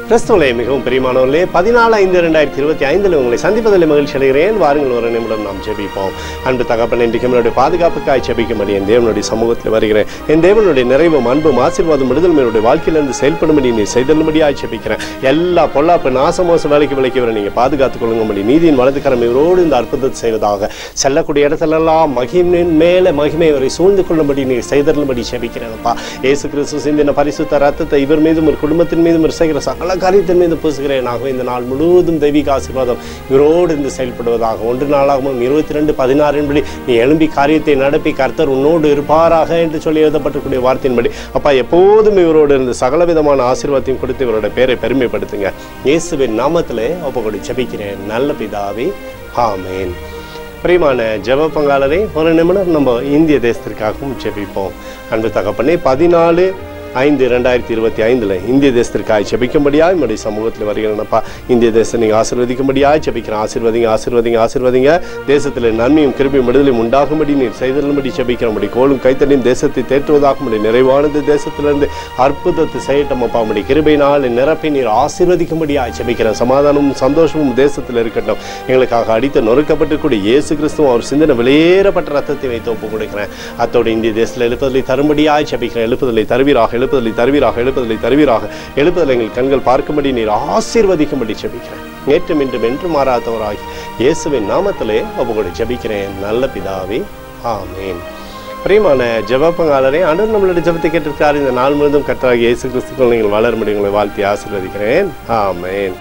கிறிஸ்துவிலே மிகவும் பிரியமானவர்களே, 14/5/2025 உங்களை சந்திப்பதில் மகிழ்ச்சி அடைகிறேன். வாருங்கள், ஒரு நிமிடம் நாம் ஜெபிப்போம். அன்பு தகப்பன், இன்றைக்கு நம்மளுடைய பாதுகாப்புக்காய் ஜெபிக்கும்படி என் தேவனுடைய சமூகத்தில் வருகிறேன். என் தேவனுடைய நிறைவும் அன்பும் ஆசீர்வாதம் விடுதல் என்னுடைய வாழ்க்கையிலிருந்து செயல்படும்படி நீ செய்தல்படியாய் ஜெபிக்கிறேன். எல்லா பொல்லாப்பு நாசமோச வேலைக்கு விலைக்கு நீங்கள் பாதுகாத்துக் கொள்ளும்படி நீதியின் வலதுக்கரம் இவரோடு இந்த அற்புதத்தை செய்வதாக. செல்லக்கூடிய இடத்திலெல்லாம் மகிமையின் மேலே மகிமை வரை சூழ்ந்து கொள்ளும்படி நீ செய்தல்படி ஜெபிக்கிறேன்ப்பா. இயேசு கிறிஸ்து சிந்தின பரிசுத்த ரத்தத்தை இவர் மீதும் ஒரு குடும்பத்தின் மீதும் செய்கிற சகல காரியத்தின் மீது பூசுகிறேன். ஆகவே இந்த நாள் முழுவதும் தெய்வீக ஆசீர்வாதம் இவரோடு இருந்து செயல்படுவதாக. 1 நாளாகவும் 22:16 நீ எழும்பி காரியத்தை நடப்பி கர்த்தர் உன்னோடு இருப்பாராக என்று சொல்லி எழுதப்பட்டிருக்கூடிய வார்த்தையின்படி அப்பா எப்போதும் இவரோடு இருந்து சகல விதமான ஆசீர்வாதத்தையும் கொடுத்து இவரோட பேரை பெருமைப்படுத்துங்க. இயேசுவின் நாமத்திலே ஒப்புக்கொண்டு ஜெபிக்கிறேன் நல்ல பிதாவே, ஆமென். பிரியமான ஜெப பங்காளரே, ஒரு நிமிடம் நம்ம இந்திய தேசத்திற்காகவும் ஜெபிப்போம். அன்பு தகப்பனே, 14/5/2025 இந்திய தேசத்திற்காக ஜெபிக்கும்படியாக என்னுடைய சமூகத்தில் வருகிறேன்ப்பா. இந்திய தேசத்தை நீங்கள் ஆசீர்வதிக்கும்படியாக ஜெபிக்கிறேன். ஆசீர்வதிங்க. தேசத்தில் நன்மையும் கிருபையும் விடுதலையும் உண்டாகும்படி நீர் செய்தலும்படி ஜெபிக்கிறபடி. கோலும் கைத்தடியும் தேசத்தை தேற்றுவதாகும்படி நிறைவானது தேசத்திலிருந்து அற்புதத்தை செய்யட்டோம்ப்பா. நம்முடைய கிருபையினால் நிரப்பி நீர் ஆசீர்வதிக்கும்படியாக ஜெபிக்கிறேன். சமாதானமும் சந்தோஷமும் தேசத்தில் இருக்கட்டும். எங்களுக்காக அடித்து நொறுக்கப்பட்டிருக்கூடிய இயேசு கிறிஸ்துவும் அவர் சிந்தனை வெளியேறப்பட்ட ரத்தத்தை வைத்து ஒப்பு கொடுக்கிறேன். அத்தோடு இந்திய தேசத்தில் எழுப்புதலை தரும்படியாக ஜெபிக்கிறேன். எழுப்புதலை தருவீராக. எழுப்புதலை எங்கள் கண்கள் பார்க்கும்படி நீர் ஆசீர்வதிக்கும்படி ஜெபிக்கிறேன். நேற்றும் இன்றும் என்று மாறாதவராகி இயேசுவின் நாமத்திலே ஒப்புக்கொண்டு ஜெபிக்கிறேன் நல்ல பிதாவே, ஆமென். பிரியமான ஜெப பங்காளரே, ஆண்டவர் நம்மளுடைய ஜெபத்தை கேட்டிருக்காரு. இந்த நாள் முழுவதும் கர்த்தராகிய இயேசு கிறிஸ்துவுக்குள் நீங்கள் வளர முடியும். உங்களை வாழ்த்தி ஆசீர்வதிக்கிறேன். ஆமென்.